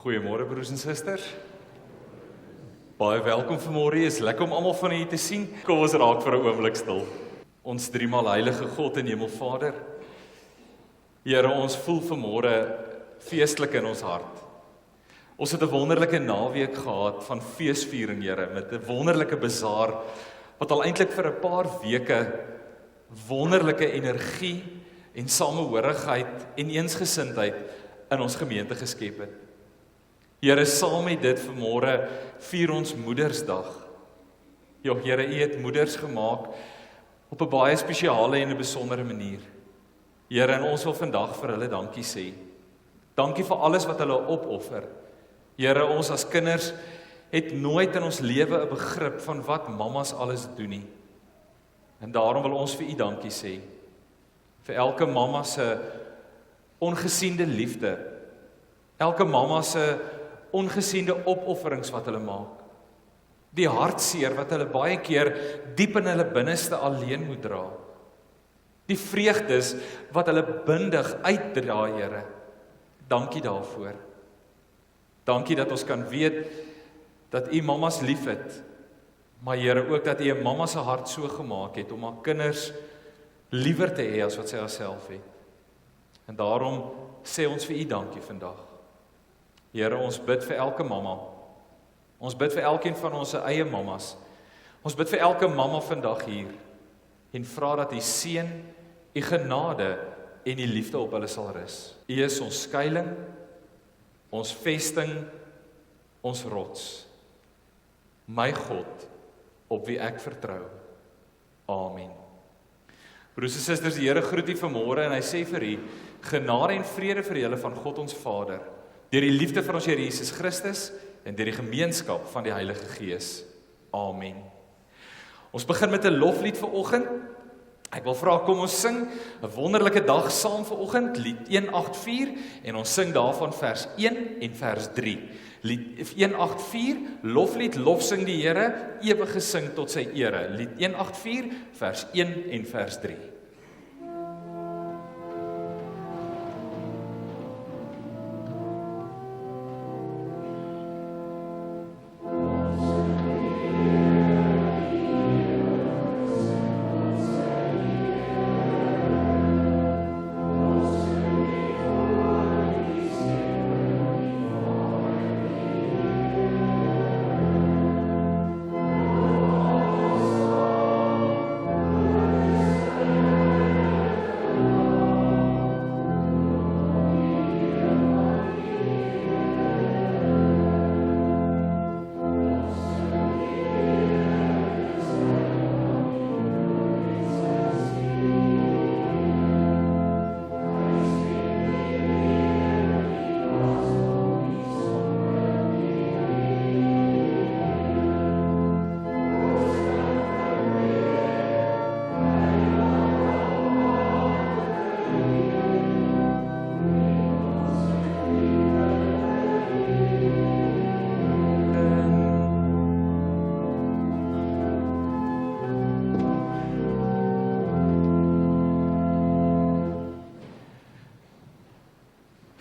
Goeiemôre broers en susters. Baie welkom vanmôre. Is lekker om almal van julle te sien. Kom ons raak vir 'n oomblik stil. Ons driemaal heilige God en Hemelvader. Here, ons voel vanmôre feestelik in ons hart. Ons het 'n wonderlike naweek gehad van feesviering, Here, met 'n wonderlike bazaar wat al eintlik vir 'n paar weke wonderlike energie en samehorigheid en eensgesindheid in ons gemeente geskep het. Here, saam met dit vanmôre vier ons Moedersdag. Ja, Here, U het moeders gemaak op 'n baie spesiale en 'n besondere manier. Here, en ons wil vandag vir hulle dankie sê. Dankie vir alles wat hulle opoffer. Here, ons as kinders het nooit in ons lewe 'n begrip van wat mammas alles doen nie. En daarom wil ons vir U dankie sê. Vir elke mamma se ongesiende liefde. Elke mamma se ongesiende opofferings wat hulle maak. Die hartseer wat hulle baie keer diep in hulle binneste alleen moet dra. Die vreugdes wat hulle bindig uitdra, Here. Dankie daarvoor. Dankie dat ons kan weet dat U mammas liefhet, maar Here ook dat U 'n mamma se hart so gemaak het om haar kinders liewer te hê as wat sy haarself het. En daarom sê ons vir U dankie vandag. Here, ons bid vir elke mamma. Ons bid vir elkeen van ons eie mammas. Ons bid vir elke mamma vandag hier en vra dat U seën, U genade en U liefde op hulle sal rus. U is ons skuiling, ons vesting, ons rots. My God, op wie ek vertrou. Amen. Broers en susters, die Here groet U vanmôre en hy sê vir U, genade en vrede vir julle van God ons Vader, deur die liefde van ons Here Jesus Christus en deur die gemeenskap van die Heilige Gees. Amen. Ons begin met 'n loflied vir oggend. Ek wil vra, kom ons sing 'n wonderlike dag saam vir oggend, lied 184, en ons sing daarvan vers 1 en vers 3. Lied 184, loflied, lofsing die Here, ewig gesing tot sy ere. Lied 184, vers 1 en vers 3.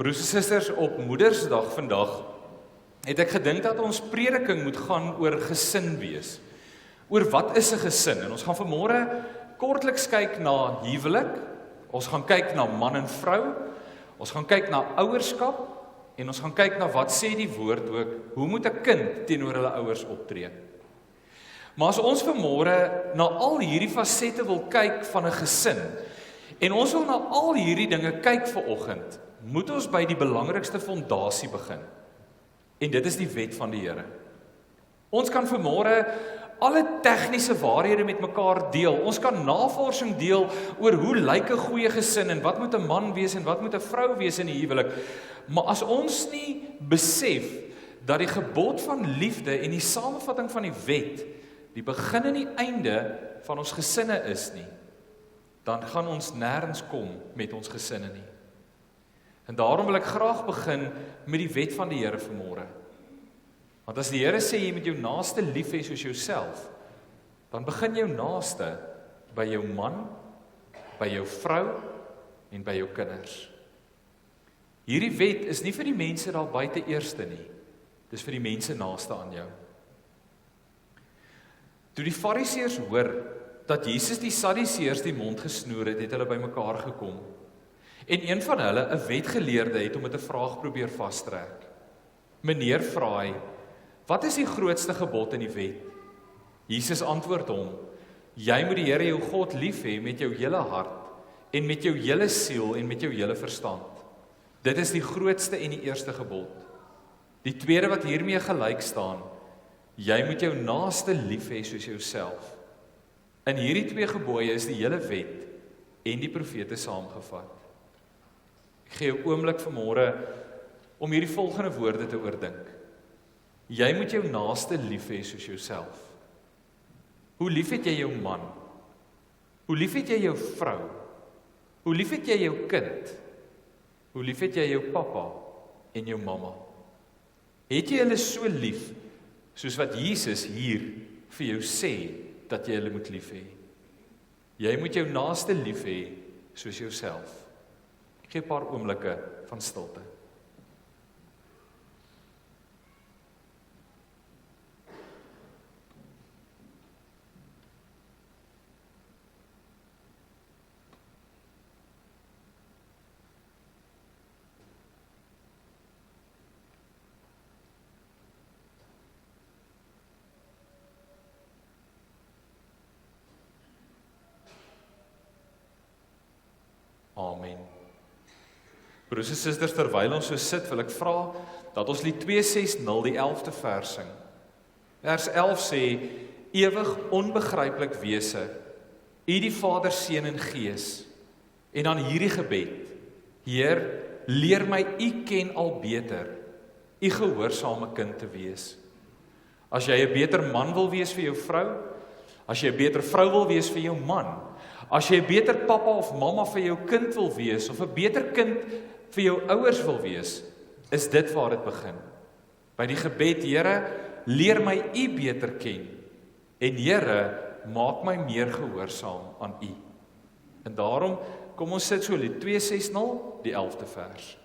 Broers en susters, op Moedersdag vandag het ek gedink dat ons prediking moet gaan oor gesin wees. Oor wat is 'n gesin? En ons gaan vanmôre kortliks kyk na huwelik, ons gaan kyk na man en vrou, ons gaan kyk na ouerskap en ons gaan kyk na wat sê die woord ook, hoe moet 'n kind teenoor hulle ouers optree? Maar as ons vanmôre na al hierdie fasette wil kyk van 'n gesin en ons wil na al hierdie dinge kyk vanoggend, moet ons by die belangrikste fondasie begin. En dit is die wet van die Here. Ons kan vanmôre alle tegniese waarhede met mekaar deel. Ons kan navorsing deel oor hoe lyk 'n goeie gesin en wat moet 'n man wees en wat moet 'n vrou wees in die huwelik. Maar as ons nie besef dat die gebod van liefde en die samevatting van die wet die begin en die einde van ons gesinne is nie, dan gaan ons nêrens kom met ons gesinne nie. En daarom wil ek graag begin met die wet van die Here vanmôre. Want as die Here sê jy moet jou naaste lief hê soos jouself, dan begin jou naaste by jou man, by jou vrou en by jou kinders. Hierdie wet is nie vir die mense daar buite eerste nie. Dis vir die mense naaste aan jou. Toe die Fariseërs hoor dat Jesus die Sadduseërs die mond gesnoer het hulle bymekaar gekom. En een van hulle, 'n wetgeleerde, het hom met 'n vraag probeer vastrek. Meneer, vra hy, wat is die grootste gebod in die wet? Jesus antwoord hom, jy moet die Here jou God lief hê met jou hele hart, en met jou hele siel en met jou hele verstand. Dit is die grootste en die eerste gebod. Die tweede wat hiermee gelyk staan, jy moet jou naaste lief hê soos jouself. In hierdie twee gebooie is die hele wet en die profete saamgevat. Ek gee jou 'n oomblik vanmôre om hierdie volgende woorde te oordink. Jy moet jou naaste lief hê soos jouself. Hoe lief het jy jou man? Hoe lief het jy jou vrou? Hoe lief het jy jou kind? Hoe lief het jy jou pappa en jou mamma? Het jy hulle so lief, soos wat Jesus hier vir jou sê, dat jy hulle moet lief hê? Jy moet jou naaste lief hê, soos jouself. Ek gee 'n paar oomblikke van stilte. Amen. Broers en susters, terwyl ons so sit, wil ek vra dat ons lied 260 die 11de vers sing. Vers 11 sê, ewig onbegryplik wese, U die Vader, Seun en Gees. En dan hierdie gebed, Heer, leer my U ken al beter, U gehoorsame kind te wees. As jy 'n beter man wil wees vir jou vrou, as jy 'n beter vrou wil wees vir jou man, as jy 'n beter pappa of mamma vir jou kind wil wees, of 'n beter kind vir jou ouers wil wees, is dit waar dit begin. By die gebed, Here, leer my U beter ken, en Here, maak my meer gehoorsaam aan U. En daarom, kom ons sit so lied 260, die 11de vers.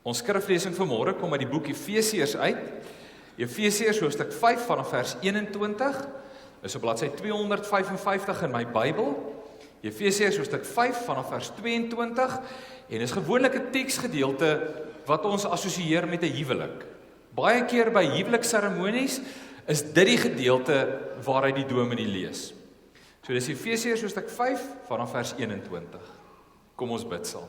Ons skriflesing vanmôre kom uit die boek Efesiërs uit. Efesiërs hoofstuk 5 vanaf vers 21 is op bladsy 255 in my Bybel. Efesiërs hoofstuk 5 vanaf vers 22 en is gewoonlik 'n teksgedeelte wat ons assosieer met 'n huwelik. Baie keer by huwelikseremonies is dit die gedeelte waaruit die dominee lees. So dis Efesiërs hoofstuk 5 vanaf vers 21. Kom ons bid saam.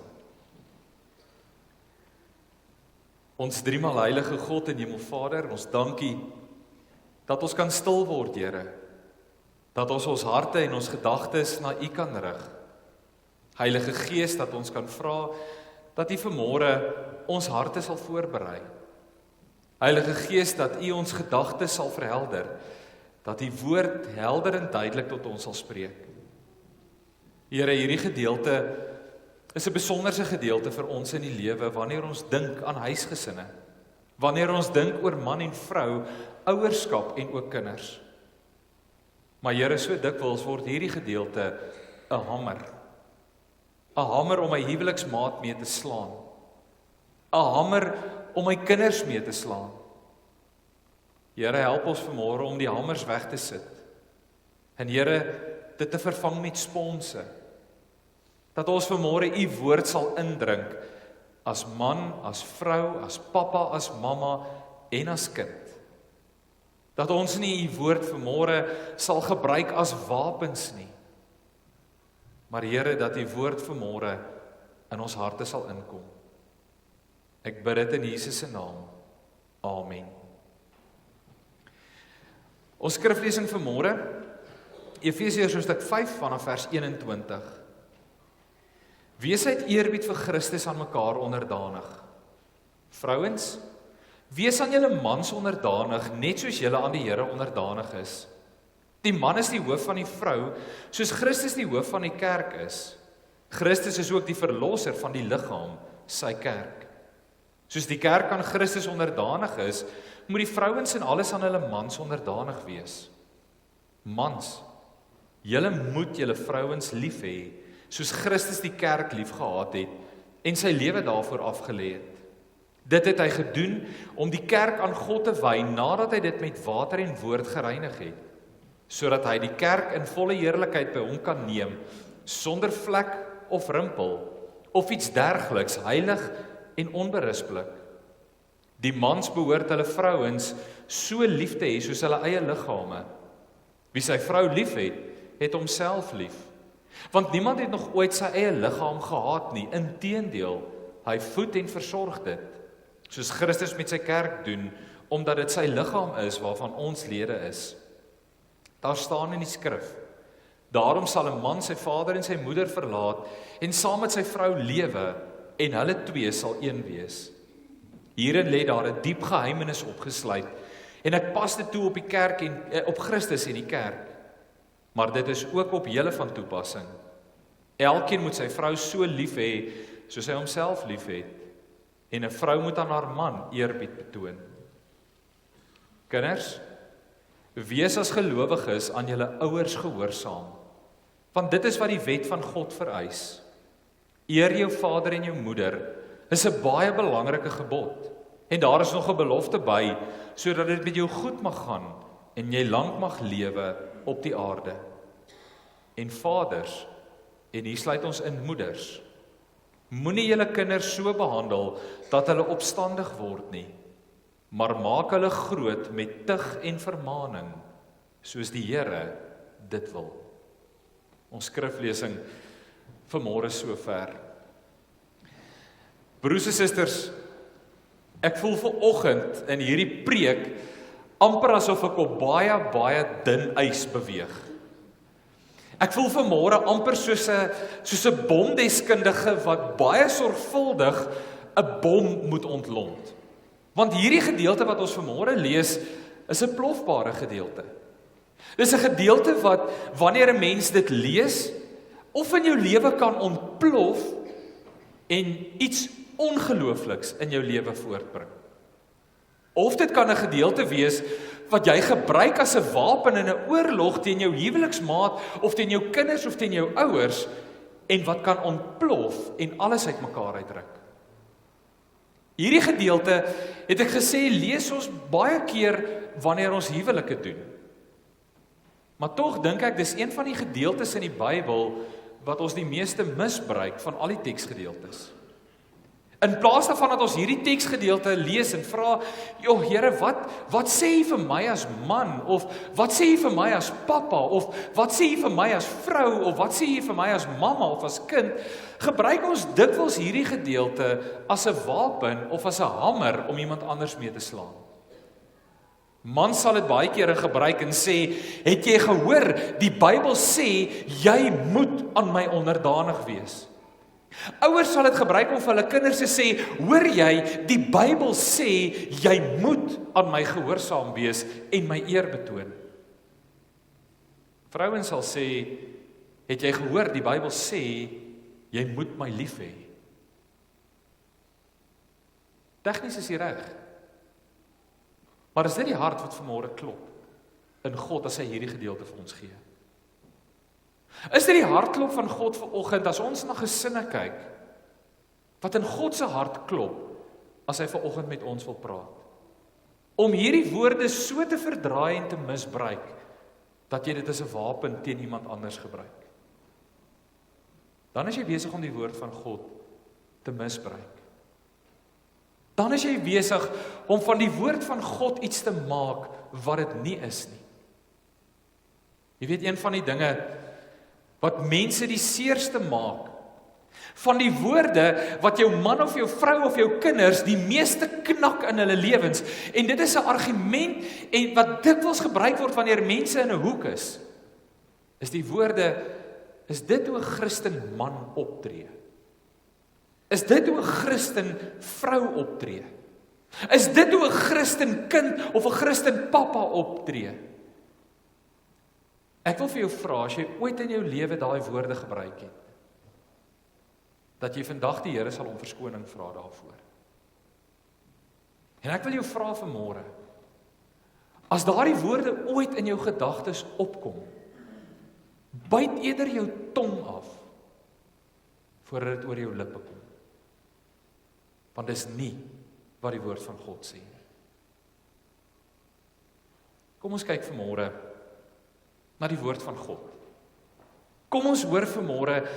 Ons driemaal heilige God en Hemelvader, ons dankie dat ons kan stil word, Here. Dat ons harte en ons gedagtes na U kan rig. Heilige Gees, dat ons kan vra dat U vanmôre ons harte sal voorberei. Heilige Gees, dat U ons gedagtes sal verhelder, dat U woord helder en duidelik tot ons sal spreek. Here, hierdie gedeelte is 'n besonderse gedeelte vir ons in die lewe wanneer ons dink aan huisgesinne, wanneer ons dink oor man en vrou, ouerskap en ook kinders. Maar Here, so dikwels word hierdie gedeelte 'n hamer om my huweliksmaat mee te slaan, 'n hamer om my kinders mee te slaan. Here, help ons vanmôre om die hamers weg te sit, en Here, dit te vervang met sponse, dat ons vanmôre U woord sal indrink, as man, as vrou, as pappa, as mamma en as kind. Dat ons nie u woord vanmôre sal gebruik as wapens nie. Maar Here, dat u woord vanmôre in ons harte sal inkom. Ek bid dit in Jesus se naam. Amen. Ons skriflesing vanmôre, Efesiërs hoofstuk 5 vanaf vers 21. Wees uit eerbied vir Christus aan mekaar onderdanig. Vrouens, wees aan julle mans onderdanig, net soos julle aan die Here onderdanig is. Die man is die hoof van die vrou, soos Christus die hoof van die kerk is. Christus is ook die verlosser van die liggaam, sy kerk. Soos die kerk aan Christus onderdanig is, moet die vrouens in alles aan hulle mans onderdanig wees. Mans, julle moet julle vrouens lief hê, soos Christus die kerk lief gehad het en sy lewe daarvoor afgelê het. Dit het hy gedoen om die kerk aan God te wy nadat hy dit met water en woord gereinig het, sodat hy die kerk in volle heerlikheid by hom kan neem, sonder vlek of rimpel of iets dergeliks, heilig en onberispelik. Die mans behoort hulle vrouens so lief te hê soos hulle eie liggame. Wie sy vrou lief het homself lief. Want niemand het nog ooit sy eie liggaam gehaat nie, inteendeel, hy voed en versorg dit, soos Christus met sy kerk doen, omdat dit sy liggaam is waarvan ons lede is. Daar staan in die skrif, daarom sal 'n man sy vader en sy moeder verlaat en saam met sy vrou lewe en hulle twee sal een wees. Hierin lê daar 'n diep geheimenis opgesluit en ek pas dit toe op die kerk en op Christus en die kerk. Maar dit is ook op julle van toepassing. Elkeen moet sy vrou so lief hê soos hy homself lief het en 'n vrou moet aan haar man eerbied betoon. Kinders, wees as gelowiges aan julle ouers gehoorsaam, want dit is wat die wet van God vereis. Eer jou vader en jou moeder is 'n baie belangrike gebod, en daar is nog 'n belofte by, sodat dit met jou goed mag gaan en jy lank mag lewe op die aarde. En vaders, en hier sluit ons in moeders, moenie julle kinders so behandel dat hulle opstandig word nie, maar maak hulle groot met tug en vermaaning, soos die Here dit wil. Ons skriflesing vanmôre sover. Broers en susters, ek voel vanoggend in hierdie preek amper asof ek op baie dun ys beweeg. Ek voel vanmôre amper soos 'n bomdeskundige wat baie sorgvuldig 'n bom moet ontlont. Want hierdie gedeelte wat ons vanmôre lees, is 'n plofbare gedeelte. Dis 'n gedeelte wat, wanneer 'n mens dit lees, of in jou lewe kan ontplof en iets ongeloofliks in jou lewe voortbring. Of dit kan 'n gedeelte wees wat jy gebruik as 'n wapen in 'n oorlog teen jou huweliksmaat of teen jou kinders of teen jou ouers en wat kan ontplof en alles uitmekaar uitruk. Hierdie gedeelte, het ek gesê, lees ons baie keer wanneer ons huwelike doen. Maar tog dink ek dis een van die gedeeltes in die Bybel wat ons die meeste misbruik van al die teksgedeeltes. In plaas daarvan dat ons hierdie teksgedeelte lees en vra, "Joh Here, wat sê U vir my as man, of wat sê U vir my as pappa, of wat sê U vir my as vrou, of wat sê U vir my as mamma of as kind?" gebruik ons dikwels hierdie gedeelte as 'n wapen of as 'n hamer om iemand anders mee te slaan. Man sal dit baie kere gebruik en sê, "Het jy gehoor, die Bybel sê jy moet aan my onderdanig wees." Ouers sal dit gebruik om vir hulle kinders te sê, "Hoor jy, die Bybel sê jy moet aan my gehoorsaam wees en my eer betoon." Vrouens sal sê, "Het jy gehoor, die Bybel sê jy moet my lief hê." Tegnies is jy reg. Maar is dit die hart wat vanmôre klop in God as hy hierdie gedeelte vir ons gee? Is dit die hartklop van God vanoggend as ons na gesinne kyk, wat in God se hart klop as hy vanoggend met ons wil praat? Om hierdie woorde so te verdraai en te misbruik, dat jy dit as 'n wapen teen iemand anders gebruik. Dan is jy besig om die woord van God te misbruik. Dan is jy besig om van die woord van God iets te maak wat dit nie is nie. Jy weet, een van die dinge wat mense die seerste maak, van die woorde wat jou man of jou vrou of jou kinders die meeste knak in hulle lewens, en dit is 'n argument en wat dikwels gebruik word wanneer mense in 'n hoek is die woorde, is dit hoe 'n Christen man optree? Is dit hoe 'n Christen vrou optree? Is dit hoe 'n Christen kind of 'n Christen pappa optree? Ek wil vir jou vra, as jy ooit in jou lewe daai woorde gebruik het, dat jy vandag die Here sal om verskoning vra daarvoor. En ek wil jou vra vanmôre, as daardie woorde ooit in jou gedagtes opkom, byt eerder jou tong af, voordat dit oor jou lippe kom. Want dis nie wat die woord van God sê nie. Kom ons kyk vanmôre na die woord van God. Kom ons hoor vanmôre,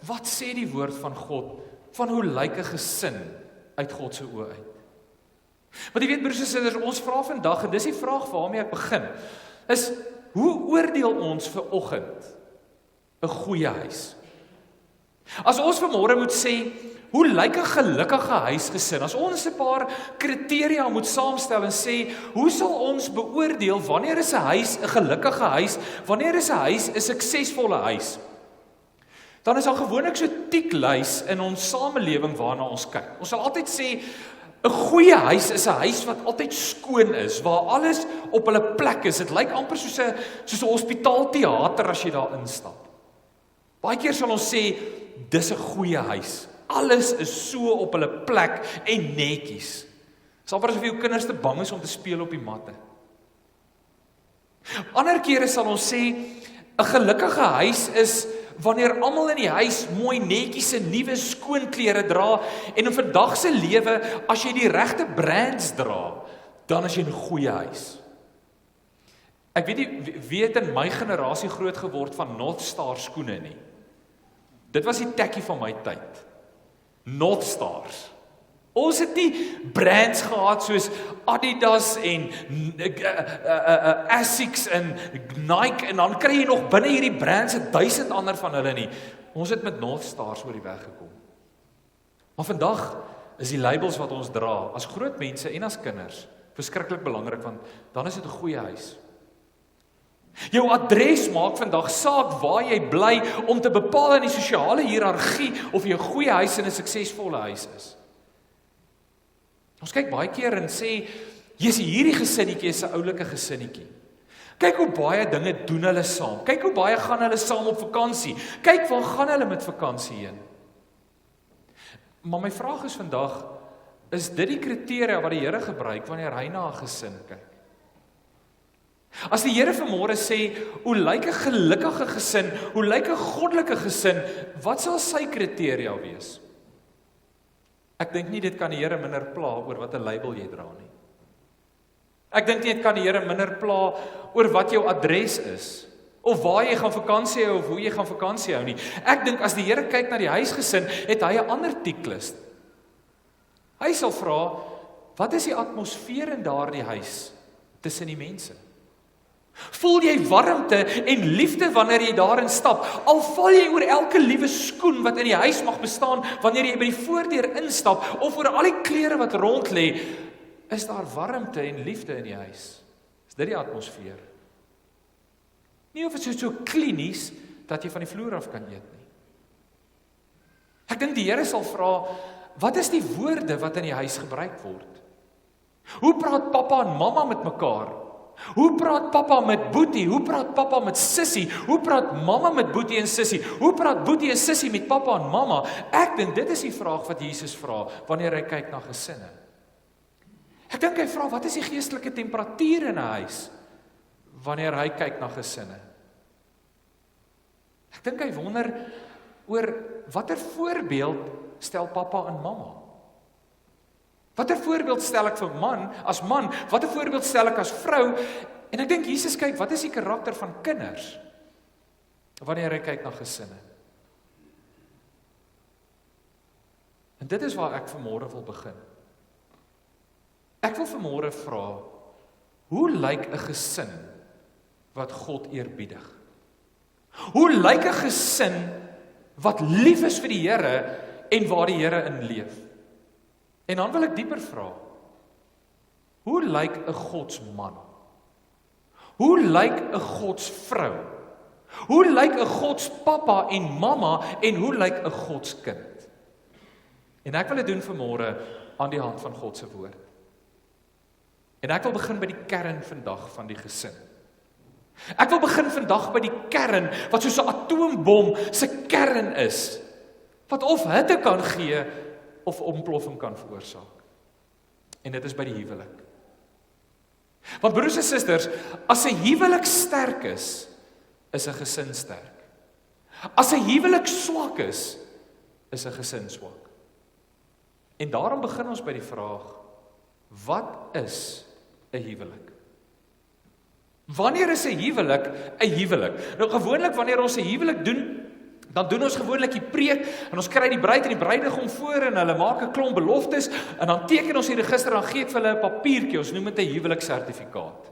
wat sê die woord van God, van hoe lyk 'n gesin uit God se oë uit? Want jy weet, broers en susters, ons vra vandag, en dis die vraag waarmee ek begin, is, hoe oordeel ons vir oggend 'n goeie huis? As ons vanmôre moet sê, hoe lyk 'n gelukkige huisgesin? As ons 'n paar kriteria moet saamstel en sê, hoe sal ons beoordeel wanneer is 'n huis 'n gelukkige huis, wanneer is 'n huis 'n suksesvolle huis? Dan is daar gewoonlik so 'n tieklys in ons samelewing waarna ons kyk. Ons sal altyd sê, 'n goeie huis is 'n huis wat altyd skoon is, waar alles op hulle plek is. Dit lyk amper soos 'n hospitaalteater as jy daar instap. Baie keer sal ons sê, dis 'n goeie huis. Alles is so op hulle plek en netjies. Dis amper asof jou kinders te bang is om te speel op die matte. Ander kere sal ons sê, 'n gelukkige huis is wanneer almal in die huis mooi netjies en nuwe skoon klere dra, en in vandag se lewe, as jy die regte brands dra, dan is jy 'n goeie huis. Ek weet nie wie het in my generasie groot geword van North Star skoene nie. Dit was die tekkie van my tyd. North Stars. Ons het nie brands gehad soos Adidas en Asics en Nike, en dan kry jy nog binne hierdie brands 1000 ander van hulle nie. Ons het met North Stars oor die weg gekom. Maar vandag is die labels wat ons dra, as groot mense en as kinders, verskriklik belangrik, want dan is dit 'n goeie huis. Jou adres maak vandag saak waar jy bly om te bepaal in die sosiale hiërargie of jy 'n goeie huis en 'n suksesvolle huis is. Ons kyk baie keer en sê, hierdie gesinnetjie is 'n oulike gesinnetjie. Kyk hoe baie dinge doen hulle saam. Kyk hoe baie gaan hulle saam op vakansie. Kyk waar gaan hulle met vakansie heen. Maar my vraag is vandag, is dit die kriteria wat die Here gebruik wanneer hy na 'n gesin kyk? As die Here vanmôre sê, hoe lyk 'n gelukkige gesin, hoe lyk 'n goddelike gesin, wat sal sy kriteria wees? Ek dink nie dit kan die Here minder pla oor wat 'n label jy dra nie. Ek dink nie dit kan die Here minder pla oor wat jou adres is, of waar jy gaan vakansie hou, of hoe jy gaan vakansie hou nie. Ek dink as die Here kyk na die huisgesin, het hy 'n ander tieklys. Hy sal vra, wat is die atmosfeer in daardie huis tussen die mense? Voel jy warmte en liefde wanneer jy daarin stap? Al val jy oor elke liewe skoen wat in die huis mag bestaan wanneer jy by die voordeur instap, of oor al die klere wat rond lê, is daar warmte en liefde in die huis? Is dit die atmosfeer? Nie of dit so klinies dat jy van die vloer af kan eet nie. Ek dink die Here sal vra, wat is die woorde wat in die huis gebruik word? Hoe praat pappa en mamma met mekaar? Hoe praat pappa met Boetie? Hoe praat pappa met Sissie? Hoe praat mamma met Boetie en Sissie? Hoe praat Boetie en Sissie met pappa en mamma? Ek dink dit is die vraag wat Jesus vra wanneer hy kyk na gesinne. Ek dink hy vra, wat is die geestelike temperatuur in 'n huis wanneer hy kyk na gesinne? Ek dink hy wonder oor watter voorbeeld stel pappa en mamma? Watter voorbeeld stel ek vir man, as man? Watter voorbeeld stel ek as vrou? En ek dink Jesus kyk, wat is die karakter van kinders wanneer hy kyk na gesinne? En dit is waar ek vanmôre wil begin. Ek wil vanmôre vra, hoe lyk 'n gesin wat God eerbiedig? Hoe lyk 'n gesin wat lief is vir die Here en waar die Here in leef? En dan wil ek dieper vra, hoe lyk 'n godsman? Hoe lyk 'n godsvrou? Hoe lyk 'n godspappa en mamma en hoe lyk 'n godskind? En ek wil dit doen vanmôre aan die hand van God se woord. En ek wil begin by die kern vandag van die gesin. Ek wil begin vandag by die kern wat soos 'n atoombom se kern is, wat of hitte kan gee of ontploffing kan veroorsaak. En dit is by die huwelik. Want broers en susters, as 'n huwelik sterk is 'n gesin sterk. As 'n huwelik swak is 'n gesin swak. En daarom begin ons by die vraag, wat is 'n huwelik? Wanneer is 'n huwelik 'n huwelik? Nou gewoonlik wanneer ons 'n huwelik doen, dan doen ons gewoonlik die preek en ons kry die bruid en die bruidegom voor en hulle maak 'n klomp beloftes en dan teken ons die register, dan gee ek vir hulle 'n papiertjie, ons noem dit 'n huweliksertifikaat.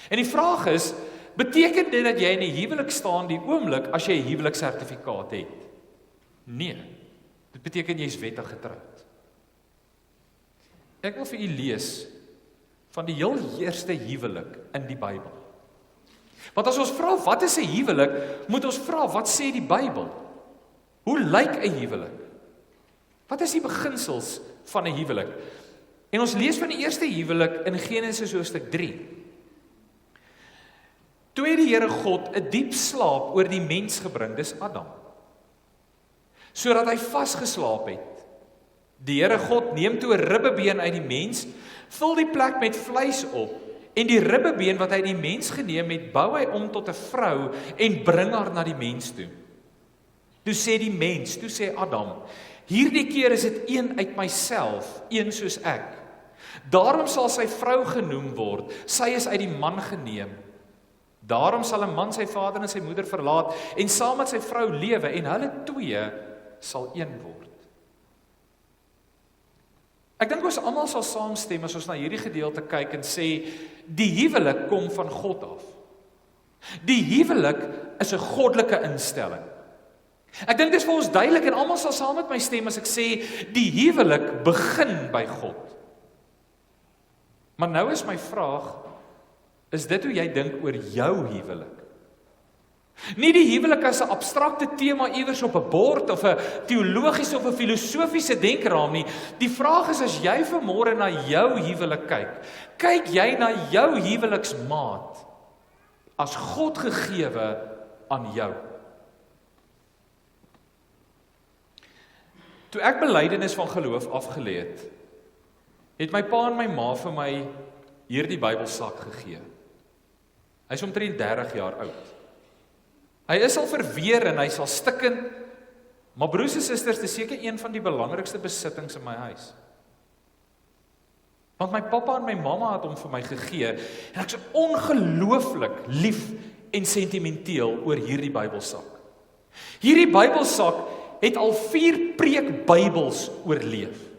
En die vraag is, beteken dit dat jy in 'n huwelik staan die oomblik as jy 'n huweliksertifikaat het? Nee. Dit beteken jy is wettig getroud. Ek wil vir u lees van die heel eerste huwelik in die Bybel. Want as ons vra wat is 'n huwelik, moet ons vra wat sê die Bybel? Hoe lyk 'n huwelik? Wat is die beginsels van 'n huwelik? En ons lees van die eerste huwelik in Genesis hoofstuk 3. Toe het die Here God 'n diep slaap oor die mens gebring, dis Adam, sodat hy vasgeslaap het. Die Here God neem toe 'n ribbebeen uit die mens, vul die plek met vleis op, en die ribbebeen wat hy die mens geneem het, bou hy om tot 'n vrou en bring haar na die mens toe. Toe sê Adam, hierdie keer is dit een uit myself, een soos ek. Daarom sal sy vrou genoem word, sy is uit die man geneem. Daarom sal 'n man sy vader en sy moeder verlaat en saam met sy vrou lewe en hulle twee sal een word. Ek dink ons almal sal saamstem as ons na hierdie gedeelte kyk en sê, die huwelik kom van God af. Die huwelik is 'n goddelike instelling. Ek dink dit is vir ons duidelik en almal sal saam met my stem as ek sê, die huwelik begin by God. Maar nou is my vraag, is dit hoe jy dink oor jou huwelik? Nie die huwelik as 'n abstrakte tema iewers op 'n bord of 'n teologiese of 'n filosofiese denkraam nie. Die vraag is, as jy vanmôre na jou huwelik kyk jy na jou huweliksmaat as God gegewe aan jou? Toe ek belydenis van geloof afgelê het my pa en my ma vir my hierdie Bybelsak gegee. Hy is omtrent 30 jaar oud. Hy is al verweer en hy sal stikken, maar broers en susters, dis seker een van die belangrikste besittings in my huis. Want my pappa en my mamma het hom vir my gegee en ek is ongelooflik lief en sentimenteel oor hierdie Bybelsak. Hierdie Bybelsak het al 4 preekbybels oorleef.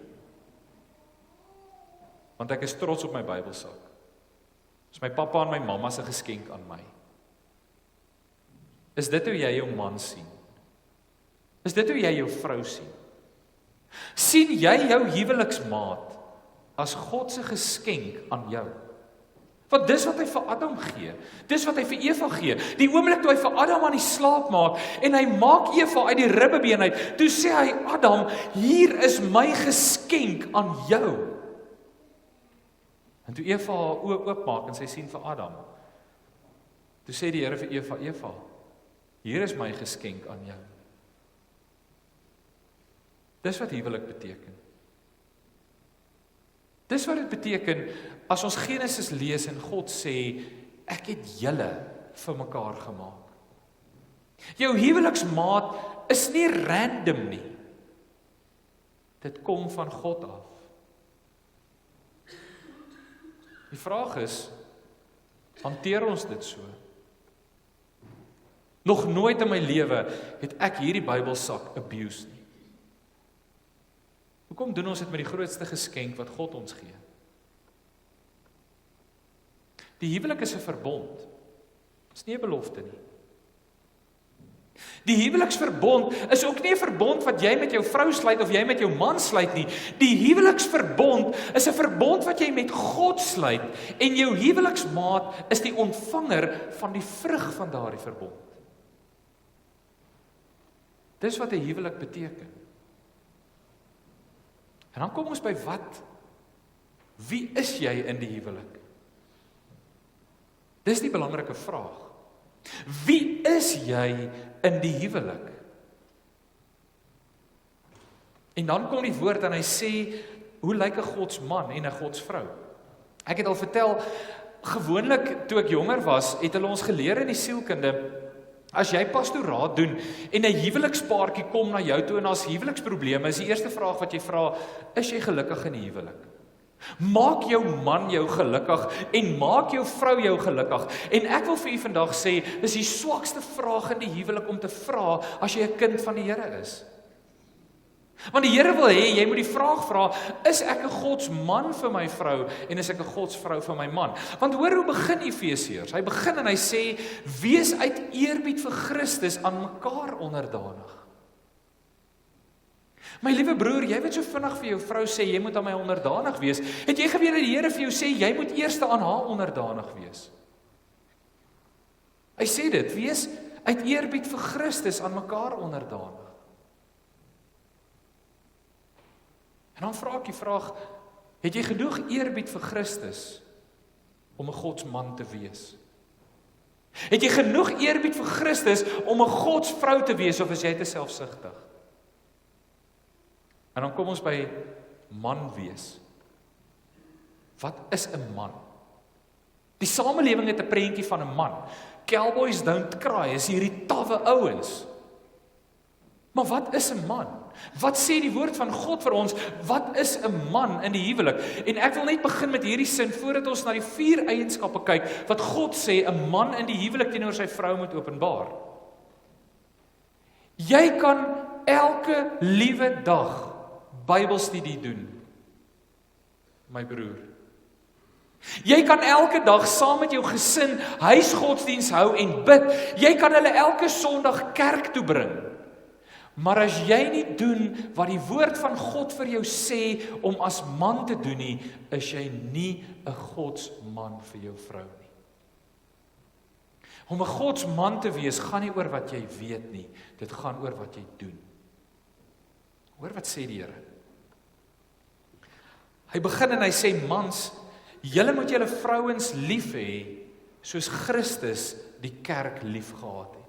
Want ek is trots op my Bybelsak. Dis my pappa en my mamma se geskenk aan my. Is dit hoe jy jou man sien? Is dit hoe jy jou vrou sien? Sien jy jou huweliksmaat as God se geskenk aan jou? Want dis wat hy vir Adam gee. Dis wat hy vir Eva gee. Die oomblik toe hy vir Adam aan die slaap maak en hy maak Eva uit die ribbebeen uit, toe sê hy, Adam, hier is my geskenk aan jou. En toe Eva haar oë oopmaak en sy sien vir Adam, toe sê die Here vir Eva, Eva, hier is my geskenk aan jou. Dis wat huwelik beteken. Dis wat dit beteken as ons Genesis lees en God sê, ek het julle vir mekaar gemaak. Jou huweliksmaat is nie random nie. Dit kom van God af. Die vraag is, hanteer ons dit so? Nog nooit in my lewe het ek hierdie Bybelsak abuse nie. Hoekom doen ons dit met die grootste geskenk wat God ons gee? Die huwelik is 'n verbond. Dit is nie 'n belofte nie. Die huweliksverbond is ook nie 'n verbond wat jy met jou vrou sluit of jy met jou man sluit nie. Die huweliksverbond is 'n verbond wat jy met God sluit en jou huweliksmaat is die ontvanger van die vrug van daardie verbond. Dis wat 'n huwelik beteken. En dan kom ons by wat? Wie is jy in die huwelik? Dis die belangrike vraag. Wie is jy in die huwelik? En dan kom die woord en hy sê, hoe lyk 'n godsman en 'n godsvrou? Ek het al vertel, gewoonlik toe ek jonger was, het hulle ons geleer in die sielkunde, as jy pastoraat doen en 'n huwelikspaartjie kom na jou toe en daar's huweliksprobleme, is die eerste vraag wat jy vra, is jy gelukkig in die huwelik? Maak jou man jou gelukkig en maak jou vrou jou gelukkig. En ek wil vir u vandag sê, dis die swakste vraag in die huwelik om te vra as jy 'n kind van die Here is. Want die Here wil hê, jy moet die vraag vra, is ek 'n godsman vir my vrou en is ek 'n godsvrou vir my man? Want hoor hoe begin Efesiërs. Hy begin en hy sê, wees uit eerbied vir Christus aan mekaar onderdanig. My liewe broer, jy weet so vinnig vir jou vrou sê, jy moet aan my onderdanig wees. Het jy geweet dat die Here vir jou sê, jy moet eers aan haar onderdanig wees? Hy sê dit, wees uit eerbied vir Christus aan mekaar onderdanig. En dan vra ek die vraag, het jy genoeg eerbied vir Christus om 'n godsman te wees? Het jy genoeg eerbied vir Christus om 'n godsvrou te wees, of is jy te selfsugtig? En dan kom ons by man wees. Wat is 'n man? Die samelewing het 'n prentjie van 'n man. Cowboys don't cry, is hierdie tawwe ouens. Maar wat is 'n man? Wat sê die woord van God vir ons? Wat is 'n man in die huwelik? En ek wil net begin met hierdie sin, voordat ons na die 4 eienskappe kyk, wat God sê 'n man in die huwelik teenoor sy vrou moet openbaar. Jy kan elke liewe dag Bybelstudie doen, my broer. Jy kan elke dag saam met jou gesin huisgodsdiens hou en bid. Jy kan hulle elke Sondag kerk toe bring. Maar as jy nie doen wat die woord van God vir jou sê om as man te doen nie, is jy nie 'n godsman vir jou vrou nie. Om 'n godsman te wees gaan nie oor wat jy weet nie, dit gaan oor wat jy doen. Hoor wat sê die Here. Hy begin en hy sê, mans, julle moet julle vrouens lief hê, soos Christus die kerk lief gehad het.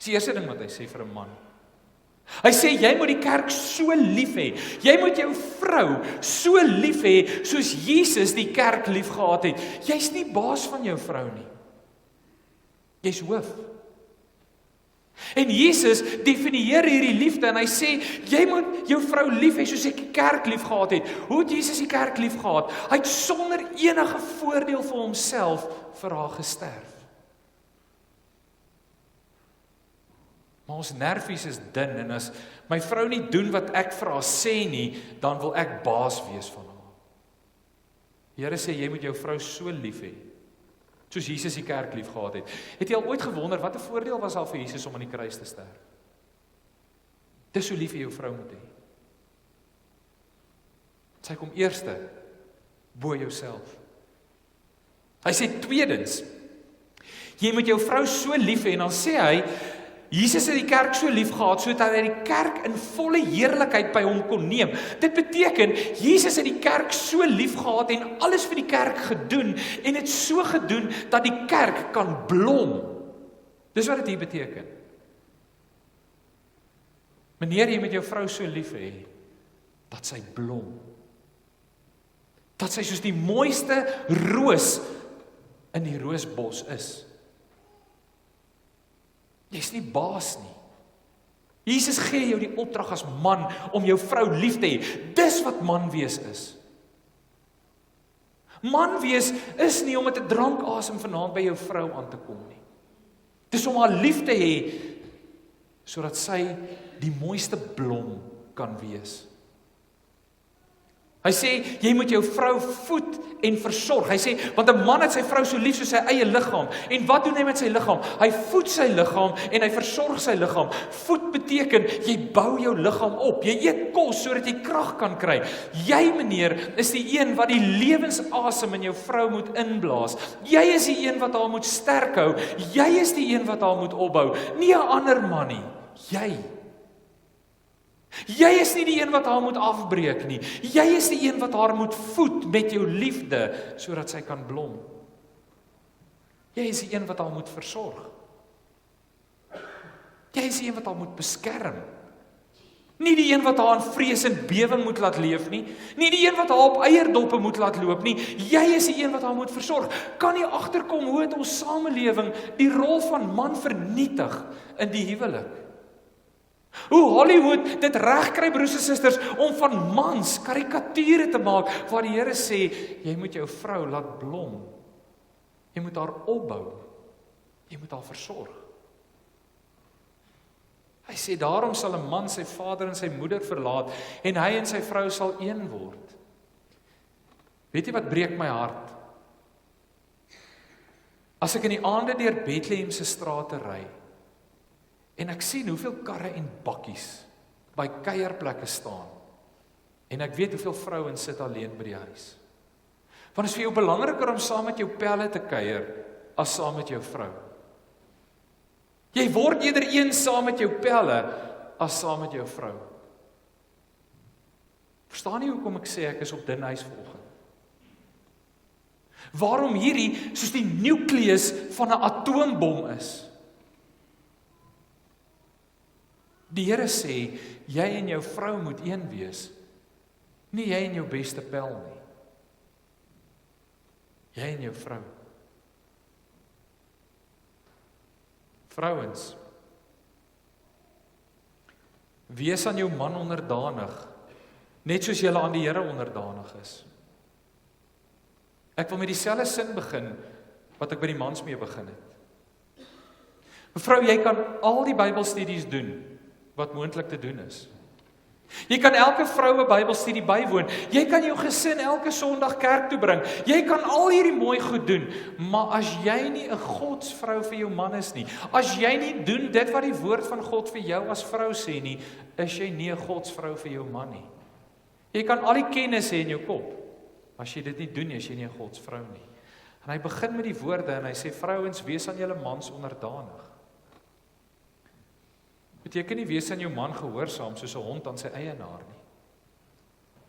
Dis die eerste ding wat hy sê vir 'n man. Hy sê, jy moet die kerk so lief hê. Jy moet jou vrou so lief hê, soos Jesus die kerk lief gehad het. Jy's nie baas van jou vrou nie. Jy's hoof. En Jesus definieer hierdie liefde en hy sê, jy moet jou vrou lief hê soos ek die kerk lief gehad het. Hoe het Jesus die kerk lief gehad? Hy het sonder enige voordeel vir homself vir haar gesterf. Maar ons nervies is dun en as my vrou nie doen wat ek vir haar sê nie, dan wil ek baas wees van haar. Die Here sê, jy moet jou vrou so lief hê, soos Jesus die kerk lief gehad het. Het jy al ooit gewonder, wat 'n voordeel was al vir Jesus om aan die kruis te sterf? Dis hoe lief jy jou vrou moet hê. Sy kom eerste, bo jouself. Hy sê tweedens, jy moet jou vrou so lief hê, en dan sê hy, Jesus het die kerk so lief gehad, sodat hy die kerk in volle heerlikheid by hom kon neem. Dit beteken, Jesus het die kerk so lief gehad en alles vir die kerk gedoen, en het so gedoen, dat die kerk kan blom. Dis wat dit hier beteken. Wanneer jy met jou vrou so lief hê, dat sy blom. Dat sy soos die mooiste roos in die roosbos is. Jy's nie baas nie. Jesus gee jou die opdrag as man om jou vrou lief te hê. Dis wat man wees is. Man wees is nie om met 'n drankasem vanaand by jou vrou aan te kom nie. Dis om haar lief te hê sodat sy die mooiste blom kan wees. Hy sê, jy moet jou vrou voed en versorg. Hy sê, want 'n man het sy vrou so lief soos sy eie liggaam. En wat doen hy met sy liggaam? Hy voed sy liggaam en hy versorg sy liggaam. Voed beteken, jy bou jou liggaam op. Jy eet kos sodat jy krag kan kry. Jy, meneer, is die een wat die lewensasem in jou vrou moet inblaas. Jy is die een wat haar moet sterk hou. Jy is die een wat haar moet opbou. Nie 'n ander man nie. Jy is nie die een wat haar moet afbreek nie. Jy is die een wat haar moet voed met jou liefde, sodat sy kan blom. Jy is die een wat haar moet versorg. Jy is die een wat haar moet beskerm. Nie die een wat haar in vrees en bewing moet laat leef nie. Nie die een wat haar op eierdoppe moet laat loop nie. Jy is die een wat haar moet versorg. Kan nie agterkom hoe het ons samelewing die rol van man vernietig in die huwelik. Hoe Hollywood dit regkry, broers en susters, om van mans karikature te maak, waar die Here sê, jy moet jou vrou laat blom. Jy moet haar opbou. Jy moet haar versorg. Hy sê, daarom sal 'n man sy vader en sy moeder verlaat, en hy en sy vrou sal een word. Weet jy wat breek my hart? As ek in die aande deur Bethlehem se strate ry, en ek sien hoeveel karre en bakkies by kuierplekke staan. En ek weet hoeveel vrouens sit alleen by die huis. Want is vir jou belangriker om saam met jou pelle te kuier as saam met jou vrou. Jy word eerder een saam met jou pelle as saam met jou vrou. Verstaan nie hoekom ek sê ek is op dun ys vanoggend? Waarom hierdie soos die nukleus van 'n atoombom is? Die Here sê, jy en jou vrou moet een wees, nie jy en jou beste pel nie. Jy en jou vrou. Vrouens, wees aan jou man onderdanig, net soos julle aan die Here onderdanig is. Ek wil met dieselfde sin begin, wat ek by die mans mee begin het. Mevrou, jy kan al die Bybelstudies doen, wat moontlik te doen is. Jy kan elke vroue Bybelstudie bywoon. Jy kan jou gesin elke Sondag kerk toe bring. Jy kan al hierdie mooi goed doen, maar as jy nie 'n godsvrou vir jou man is nie, as jy nie doen dit wat die woord van God vir jou as vrou sê nie, is jy nie 'n godsvrou vir jou man nie. Jy kan al die kennis hê in jou kop. As jy dit nie doen nie, is jy nie 'n godsvrou nie. En hy begin met die woorde en hy sê, vrouens, wees aan julle mans onderdanig. Beteken nie wees aan jou man gehoorsaam soos 'n hond aan sy eienaar nie.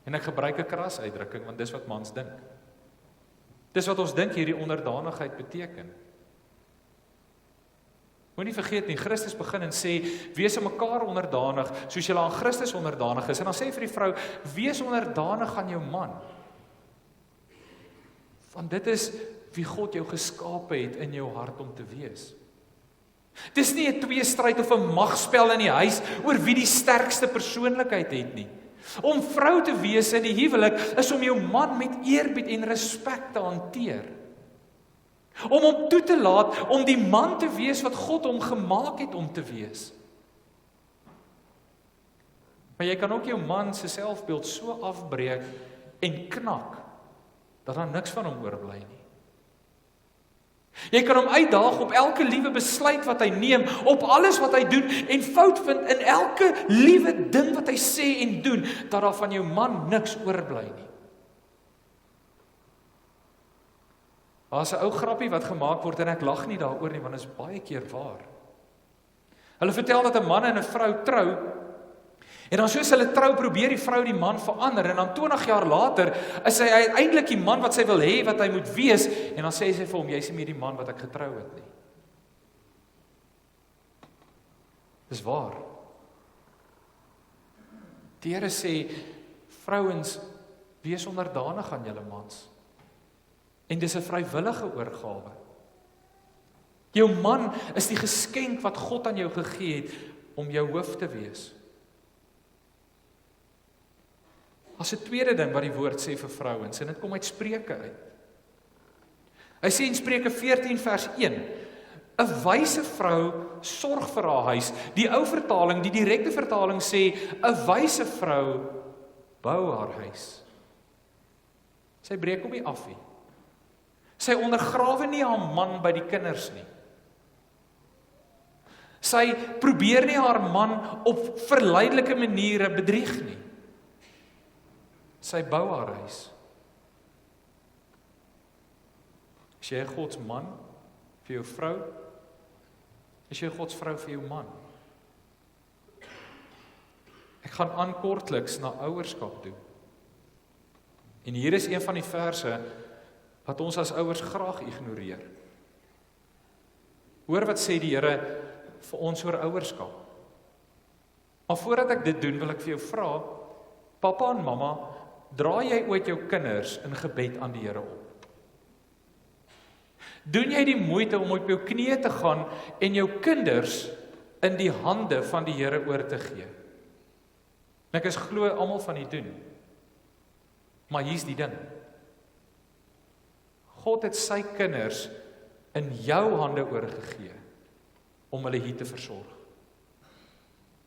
En ek gebruik 'n kras uitdrukking, want dis wat mans dink. Dis wat ons dink hierdie onderdanigheid beteken. Moenie vergeet nie, Christus begin en sê, wees aan mekaar onderdanig, soos julle aan Christus onderdanig is. En dan sê hy vir die vrou, wees onderdanig aan jou man. Want dit is wie God jou geskape het in jou hart om te wees. Dis nie 'n tweestryd of 'n magspel in die huis oor wie die sterkste persoonlikheid het nie. Om vrou te wees in die huwelik is om jou man met eerbied en respek te hanteer. Om hom toe te laat om die man te wees wat God hom gemaak het om te wees. Maar jy kan ook jou man se selfbeeld so afbreek en knak dat daar niks van hom oorbly nie. Jy kan hom uitdaag op elke liewe besluit wat hy neem, op alles wat hy doen en fout vind in elke liewe ding wat hy sê en doen, dat daar van jou man niks oorbly nie. Daar's 'n ou grappie wat gemaak word en ek lag nie daaroor nie, want dit is baie keer waar. Hulle vertel dat 'n man en 'n vrou trou, en dan soos hulle trou, probeer die vrou die man verander, en dan 20 jaar later is hy uiteindelik die man wat sy wil hê, wat hy moet wees, en dan sê sy vir hom, jy is nie meer die man wat ek getrou het nie. Dis waar. Die Here sê, vrouens, wees onderdanig aan julle mans. En dis 'n vrywillige oorgawe. Jou man is die geskenk wat God aan jou gegee het om jou hoof te wees. As 'n tweede ding wat die woord sê vir vrouens, en dit kom uit Spreuke uit. Hy sê in Spreuke 14 vers 1, 'n wyse vrou sorg vir haar huis. Die ou vertaling, die direkte vertaling sê, 'n wyse vrou bou haar huis. Sy breek hom nie af nie. Sy ondergrawe nie haar man by die kinders nie. Sy probeer nie haar man op verleidelike maniere bedrieg nie. Sy bou haar huis. Is jy God se man vir jou vrou? Is jy God se vrou vir jou man? Ek gaan aan kortliks na ouerskap toe. En hier is een van die verse wat ons as ouers graag ignoreer. Hoor wat sê die Here vir ons oor ouerskap. Maar voordat ek dit doen, wil ek vir jou vra, pappa en mamma, dra jy ooit jou kinders in gebed aan die Here op? Doen jy die moeite om op jou knieë te gaan en jou kinders in die hande van die Here oor te gee? En ek is glo almal van die doen. Maar hier's die ding. God het sy kinders in jou hande oorgegee om hulle hier te versorg.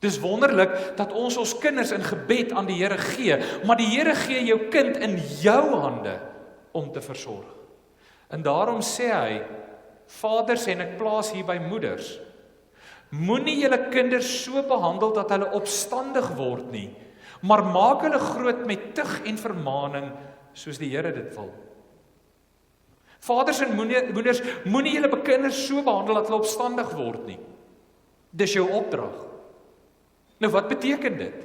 Dis wonderlik dat ons kinders in gebed aan die Here gee, maar die Here gee jou kind in jou hande om te versorg. En daarom sê hy, vaders, en ek plaas hier by moeders, moenie julle kinders so behandel dat hulle opstandig word nie, maar maak hulle groot met tug en vermaaning soos die Here dit wil. Vaders en moeders, moenie julle kinders so behandel dat hulle opstandig word nie. Dis jou opdrag. Nou wat beteken dit?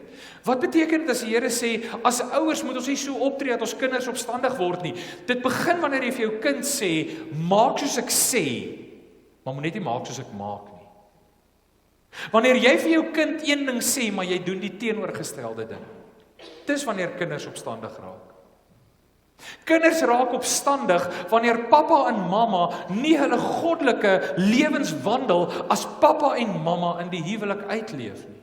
Wat beteken dit as die Here sê, as ouers moet ons nie so optree dat ons kinders opstandig word nie? Dit begin wanneer jy vir jou kind sê, maak soos ek sê, maar moet net nie maak soos ek maak nie. Wanneer jy vir jou kind een ding sê, maar jy doen die teenoorgestelde ding. Dis wanneer kinders opstandig raak. Kinders raak opstandig wanneer pappa en mamma nie hulle goddelike lewenswandel as pappa en mamma in die huwelik uitleef nie.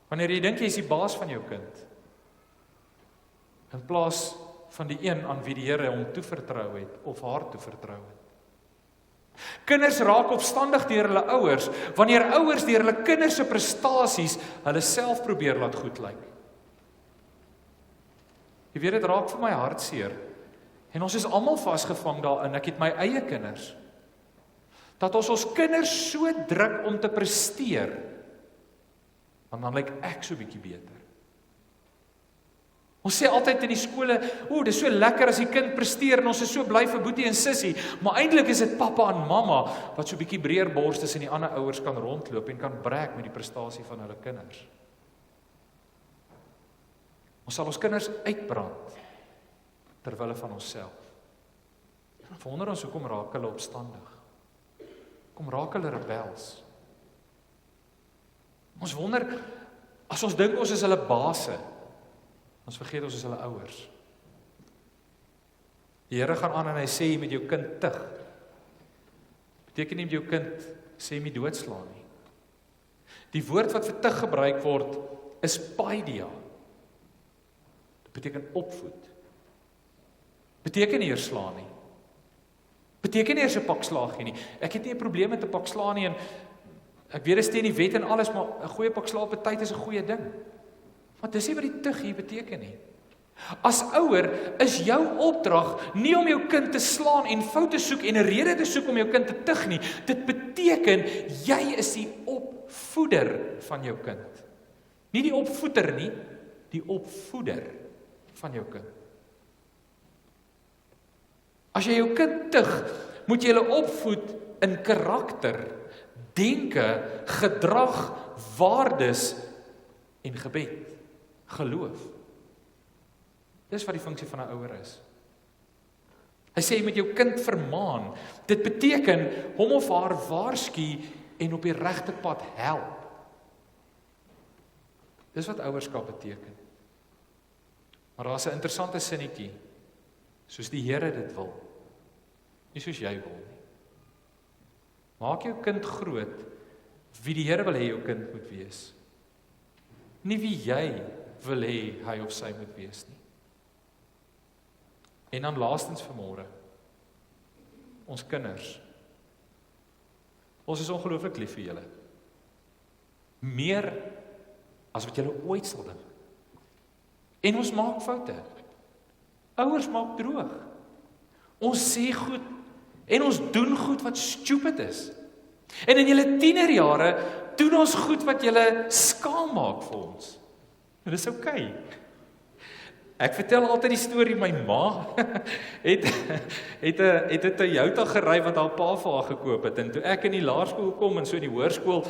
Wanneer jy dink jy is die baas van jou kind, in plaas van die een aan wie die Here hom toevertrou het of haar toevertrou het. Kinders raak opstandig deur hulle ouers, wanneer ouers deur hulle kinders se prestasies hulle self probeer laat goed lyk. Jy weet, dit raak vir my hartseer, en ons is almal vasgevang daarin, ek het my eie kinders, dat ons kinders so druk om te presteer, want dan lyk ek so bietjie beter. Ons sê altyd in die skole, dit is so lekker as die kind presteer, en ons is so bly vir boetie en sussie, maar eintlik is dit pappa en mamma, wat so bietjie breër borstes en die ander ouers kan rondloop en kan brag met die prestasie van hulle kinders. Ons sal ons kinders uitbrand, terwille van onsself. Wonder ons, hoekom raak hulle opstandig? Hoekom raak hulle rebels? Ons wonder, as ons dink ons is hulle baase, ons vergeet ons is hulle ouers. Die Here gaan aan en hy sê, jy met jou kind tug. Beteken nie met jou kind, sê jy met doodslaan nie. Die woord wat vir tug gebruik word, is paidia. Dit beteken opvoed. Beteken nie eers slaan nie. Beteken nie eers 'n pak slaag nie. Ek het nie 'n probleem met 'n pak slaan nie, en ek weet dit steen die wet en alles, maar 'n goeie pak slaag op tyd is 'n goeie ding. Maar dis nie wat die tug hier beteken nie. As ouer is jou opdrag nie om jou kind te slaan en foute soek en 'n rede te soek om jou kind te tug nie. Dit beteken jy is die opvoeder van jou kind. Nie die opvoeder nie, die opvoeder van jou kind. As jy jou kind tug, moet jy hulle opvoed in karakter, denke, gedrag, waardes en gebed, geloof. Dis wat die funksie van 'n ouer is. Hy sê jy moet jou kind vermaan. Dit beteken hom of haar waarsku en op die regte pad help. Dis wat ouerskap beteken. Maar daar's 'n interessante sinnetjie, soos die Here dit wil, nie soos jy wil nie. Maak jou kind groot, wie die Here wil hê jou kind moet wees. Nie wie jy wil hê hy of sy moet wees nie. En dan laastens vanmôre, ons kinders. Ons is ongelooflik lief vir julle. Meer as wat julle ooit sal dink. En ons maak foute. Ouers maak droog. Ons sê goed en ons doen goed wat stupid is. En in julle tienerjare doen ons goed wat julle skaam maak vir ons. En dis oukei. Ek vertel altyd die storie, my ma het 'n Toyota gery wat haar pa vir haar gekoop het, en toe ek in die laerskool kom en so in die hoërskool,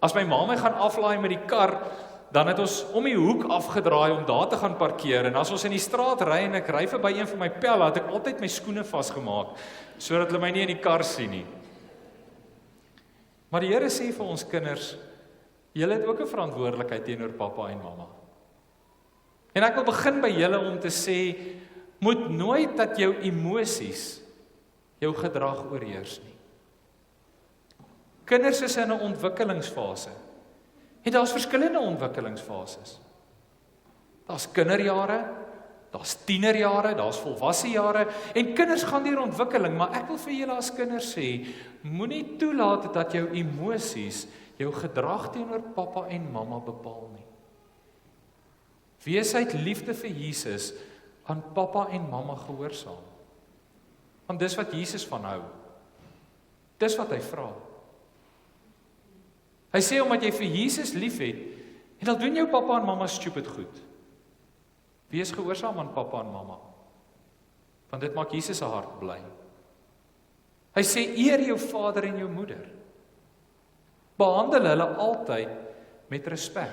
as my ma my gaan aflaai met die kar, dan het ons om die hoek afgedraai om daar te gaan parkeer, en as ons in die straat ry en ek ry verby een van my pelle, het ek altyd my skoene vasgemaak, sodat hulle my nie in die kar sien nie. Maar die Here sê vir ons kinders, julle het ook 'n verantwoordelikheid teenoor pappa en mamma. En ek wil begin by julle om te sê, moet nooit dat jou emosies jou gedrag oorheers nie. Kinders is in 'n ontwikkelingsfase. En daar's verskillende ontwikkelingsfases. Daar's kinderjare, daar's tienerjare, daar's volwasse jare, en kinders gaan deur ontwikkeling, maar ek wil vir julle as kinders sê, moenie toelaat dat jou emosies jou gedrag teenoor pappa en mamma bepaal nie. Wees uit liefde vir Jesus aan pappa en mamma gehoorsaam. Want dis wat Jesus van hou. Dis wat hy vra. Hy sê omdat jy vir Jesus liefhet, en dan doen jou pappa en mamma stupid goed. Wees gehoorsaam aan pappa en mamma. Want dit maak Jesus se hart bly. Hy sê eer jou vader en jou moeder. Behandel hulle altyd met respek.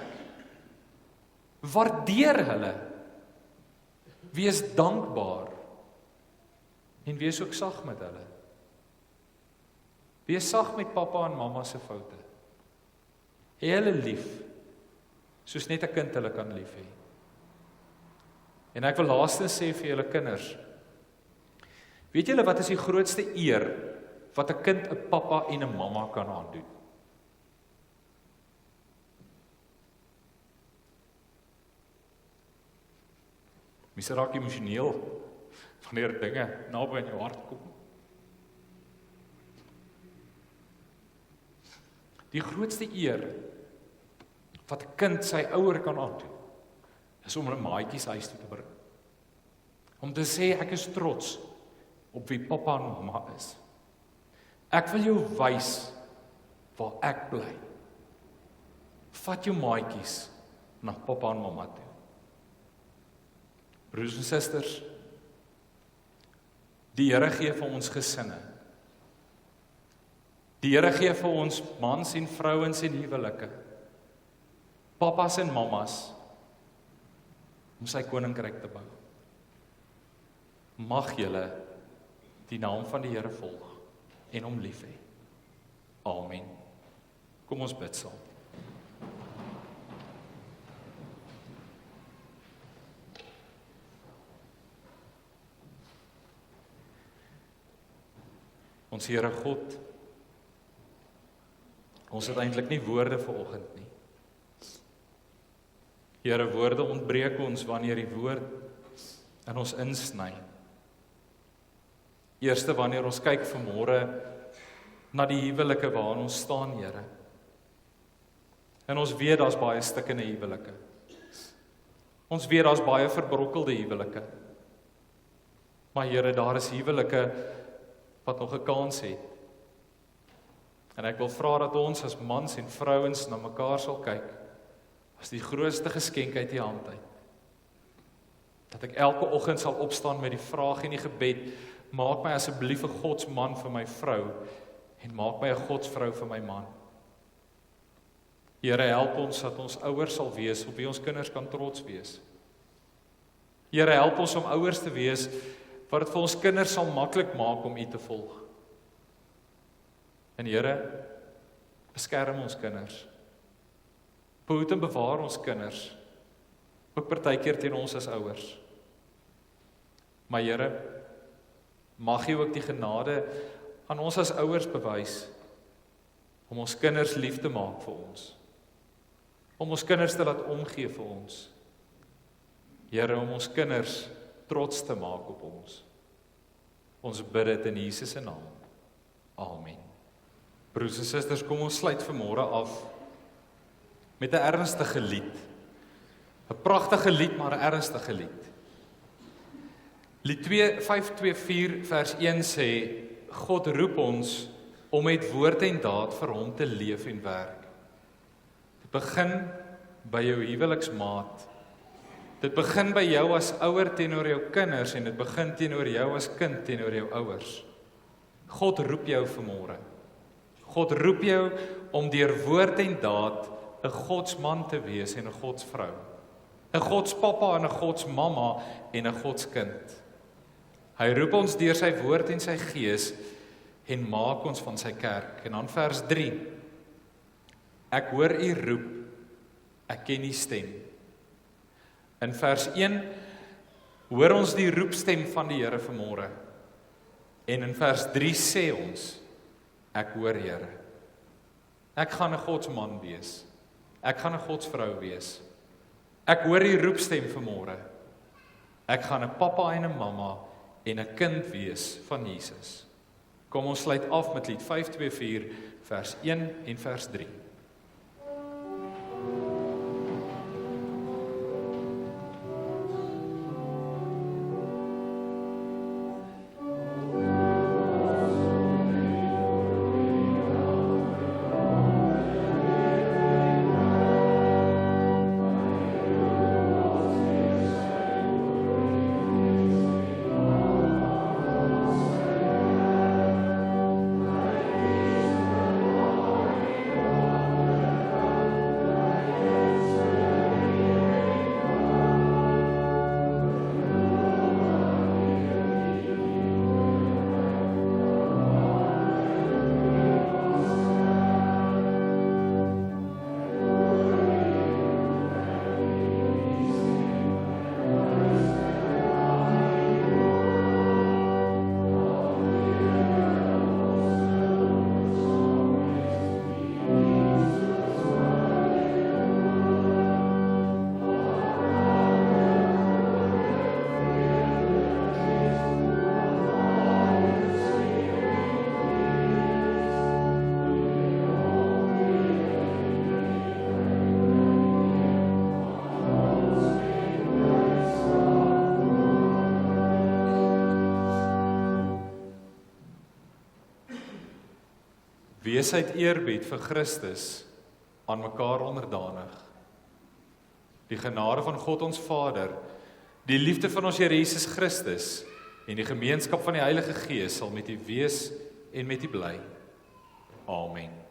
Waardeer hulle. Wees dankbaar. En wees ook sag met hulle. Wees sag met pappa en mamma se foute. Hê hulle lief, soos net 'n kind hulle kan lief hê. En ek wil laastens sê vir julle kinders, weet julle wat is die grootste eer wat 'n kind 'n pappa en 'n mamma kan aandoen? Mens raak emosioneel wanneer dinge naby in jou hart kom. Die grootste eer wat 'n kind sy ouer kan aandoen, is om hulle maatjies huis toe te bring. Om te sê ek is trots op wie pappa en mamma is. Ek wil jou wys waar ek bly. Vat jou maatjies na pappa en mamma toe. Broers en susters, die Here gee vir ons gesinne. Die Here gee vir ons mans en vrouens en huwelike, pappas en mammas, om sy koninkryk te bou. Mag julle die naam van die Here volg en hom lief hê. Amen. Kom ons bid saam. Ons Here God, ons het eintlik nie woorde vir oggend nie. Here, woorde ontbreek ons wanneer die woord in ons insny. Eerste wanneer ons kyk vanmôre na die huwelike waarin ons staan, Here. En ons weet daar's baie stikkende huwelike. Ons weet daar's baie verbrokkelde huwelike. Maar Here, daar is huwelike wat nog 'n kans het. En ek wil vra dat ons as mans en vrouens na mekaar sal kyk as die grootste geskenk uit die hand uit. Dat ek elke oggend sal opstaan met die vraag en die gebed, maak my asseblief 'n godsman vir my vrou en maak my 'n godsvrou vir my man. Here, help ons dat ons ouers sal wees op wie ons kinders kan trots wees. Here, help ons om ouers te wees wat dit vir ons kinders sal maklik maak om U te volg. En Here, beskerm ons kinders. Behoed en bewaar ons kinders, ook partykeer teen ons as ouers. Maar Here, mag U ook die genade aan ons as ouers bewys om ons kinders lief te maak vir ons. Om ons kinders te laat omgee vir ons. Here, om ons kinders trots te maak op ons. Ons bid dit in Jesus se naam. Amen. Broers en susters, kom ons sluit vanmôre af met 'n ernstige lied. 'n Pragtige lied, maar 'n ernstige lied. Lied 524 vers 1 sê, God roep ons om met woord en daad vir hom te leef en werk. Dit begin by jou huweliksmaat. Dit begin by jou as ouer teenoor jou kinders en dit begin teenoor jou as kind teenoor jou ouers. God roep jou vanmôre. God roep jou om deur woord en daad 'n godsman te wees en 'n godsvrou. 'n Godspappa en 'n godsmamma en 'n godskind. Hy roep ons deur sy woord en sy gees en maak ons van sy kerk. En dan vers 3. Ek hoor u roep, ek ken die stem. In vers 1 hoor ons die roepstem van die Here vanmôre. En in vers 3 sê ons, ek hoor Here. Ek gaan 'n godsman wees. Ek gaan 'n godsvrou wees. Ek hoor die roepstem vanmôre. Ek gaan 'n pappa en 'n mamma en 'n kind wees van Jesus. Kom ons sluit af met lied 524 vers 1 en vers 3. Wees uit eerbied vir Christus aan mekaar onderdanig. Die genade van God ons Vader, die liefde van ons Here Jesus Christus en die gemeenskap van die Heilige Gees sal met u wees en met u bly. Amen.